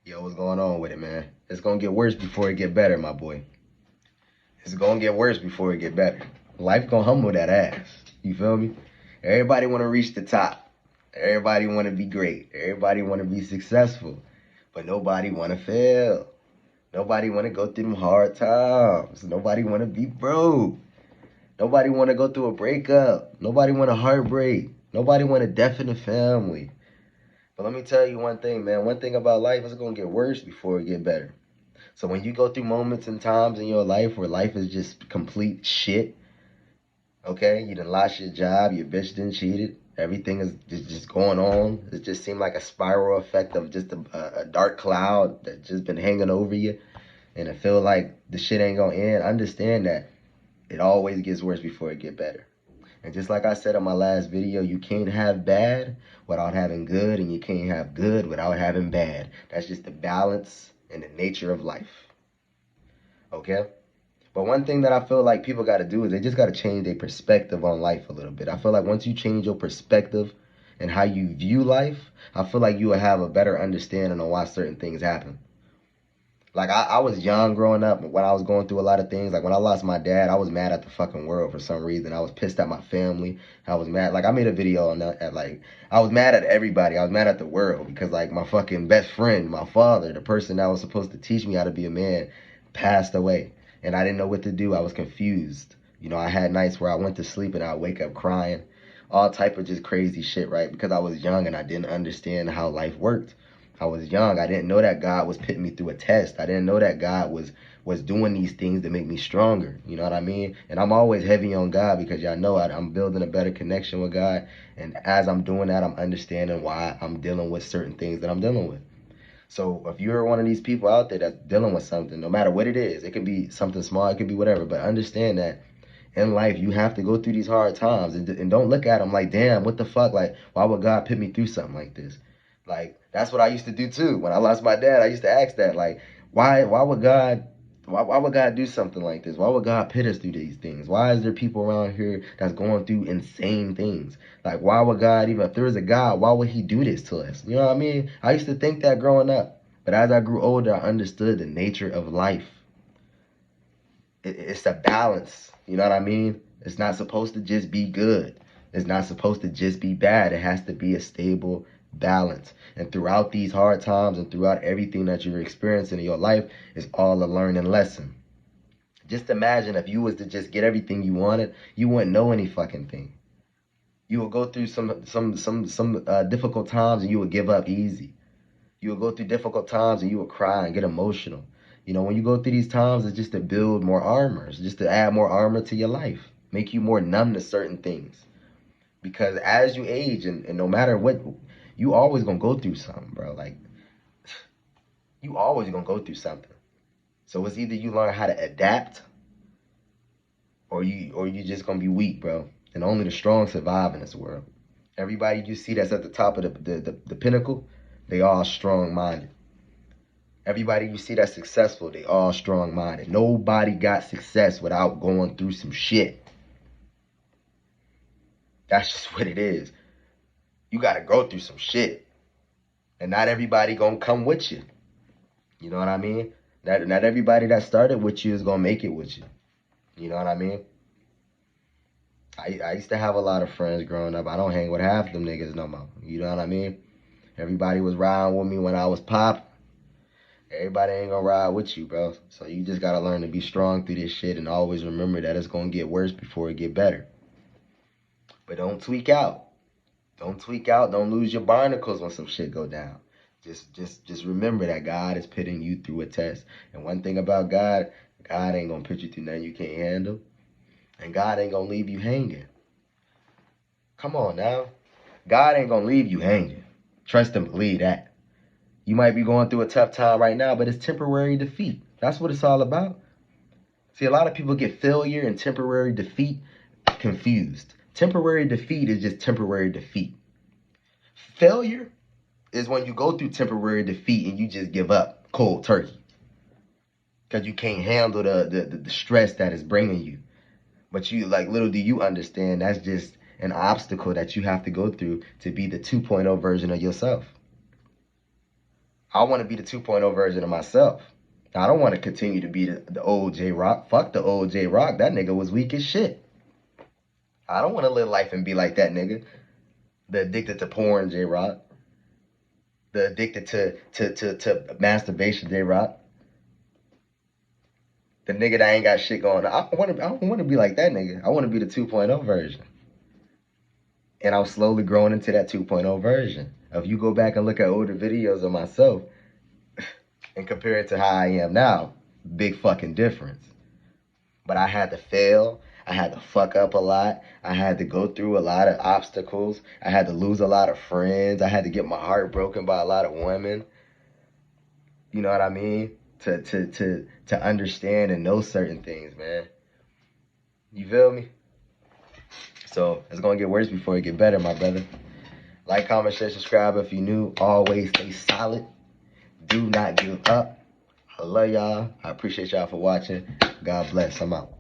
Yo, what's going on with it, man? It's gonna get worse before it get better, my boy. It's gonna get worse before it get better. Life gonna humble that ass. You feel me? Everybody wanna reach the top. Everybody wanna be great. Everybody wanna be successful. But nobody wanna fail. Nobody wanna go through them hard times. Nobody wanna be broke. Nobody wanna go through a breakup. Nobody want a heartbreak. Nobody want a death in the family. But let me tell you one thing, man. One thing about life is gonna get worse before it get better. So when you go through moments and times in your life where life is just complete shit, okay, you done lost your job, your bitch done cheated, everything is just going on. It just seemed like a spiral effect of just a dark cloud that just been hanging over you, and it feel like the shit ain't gonna end. Understand that it always gets worse before it get better. And just like I said in my last video, you can't have bad without having good, and you can't have good without having bad. That's just the balance and the nature of life. Okay? But one thing that I feel like people got to do is they just got to change their perspective on life a little bit. I feel like once you change your perspective and how you view life, I feel like you will have a better understanding on why certain things happen. Like, I was young growing up when I was going through a lot of things. Like, when I lost my dad, I was mad at the fucking world for some reason. I was pissed at my family. I was mad. Like, I made a video on that. I was mad at everybody. I was mad at the world because, like, my fucking best friend, my father, the person that was supposed to teach me how to be a man, passed away. And I didn't know what to do. I was confused. You know, I had nights where I went to sleep and I'd wake up crying. All type of just crazy shit, right? Because I was young and I didn't understand how life worked. I was young. I didn't know that God was putting me through a test. I didn't know that God was doing these things to make me stronger. You know what I mean? And I'm always heavy on God because y'all know I'm building a better connection with God. And as I'm doing that, I'm understanding why I'm dealing with certain things that I'm dealing with. So if you're one of these people out there that's dealing with something, no matter what it is, it can be something small, it could be whatever, but understand that in life you have to go through these hard times, and don't look at them like, damn, what the fuck? Like, why would God put me through something like this? Like, that's what I used to do too. When I lost my dad, I used to ask that, like, why would God do something like this? Why would God put us through these things? Why is there people around here that's going through insane things? Like, why would God, even if there is a God, why would he do this to us? You know what I mean? I used to think that growing up. But as I grew older, I understood the nature of life. It's a balance. You know what I mean? It's not supposed to just be good. It's not supposed to just be bad. It has to be a stable balance. And throughout these hard times and throughout everything that you're experiencing in your life, it's all a learning lesson. Just imagine if you was to just get everything you wanted, you wouldn't know any fucking thing. You would go through some difficult times and you would give up easy. You will go through difficult times and you will cry and get emotional. You know, when you go through these times, it's just to build more armor. It's just to add more armor to your life. Make you more numb to certain things. Because as you age, and no matter what, you always going to go through something, bro. Like, you always going to go through something. So it's either you learn how to adapt or you just going to be weak, bro. And only the strong survive in this world. Everybody you see that's at the top of the pinnacle, they all strong-minded. Everybody you see that's successful, they all strong-minded. Nobody got success without going through some shit. That's just what it is. You got to go through some shit. And not everybody going to come with you. You know what I mean? Not everybody that started with you is going to make it with you. You know what I mean? I used to have a lot of friends growing up. I don't hang with half of them niggas no more. You know what I mean? Everybody was riding with me when I was popping. Everybody ain't gonna ride with you, bro. So you just gotta learn to be strong through this shit and always remember that it's gonna get worse before it get better. But don't tweak out. Don't tweak out. Don't lose your barnacles when some shit go down. Just remember that God is putting you through a test. And one thing about God, God ain't gonna put you through nothing you can't handle. And God ain't gonna leave you hanging. Come on now. God ain't gonna leave you hanging. Trust and believe that. You might be going through a tough time right now, but it's temporary defeat. That's what it's all about. See, a lot of people get failure and temporary defeat confused. Temporary defeat is just temporary defeat. Failure is when you go through temporary defeat and you just give up cold turkey because you can't handle the stress that is bringing you. But you, like, little do you understand, that's just an obstacle that you have to go through to be the 2.0 version of yourself. I want to be the 2.0 version of myself. I don't want to continue to be the old J-Rock. Fuck the old J-Rock. That nigga was weak as shit. I don't want to live life and be like that nigga. The addicted to porn J-Rock. The addicted to masturbation J-Rock. The nigga that ain't got shit going on. I don't want to be like that nigga. I want to be the 2.0 version. And I'm slowly growing into that 2.0 version. If you go back and look at older videos of myself and compare it to how I am now, big fucking difference. But I had to fail. I had to fuck up a lot. I had to go through a lot of obstacles. I had to lose a lot of friends. I had to get my heart broken by a lot of women. You know what I mean? To understand and know certain things, man. You feel me? So it's gonna get worse before it get better, my brother. Like, comment, share, subscribe if you're new. Always stay solid. Do not give up. I love y'all. I appreciate y'all for watching. God bless. I'm out.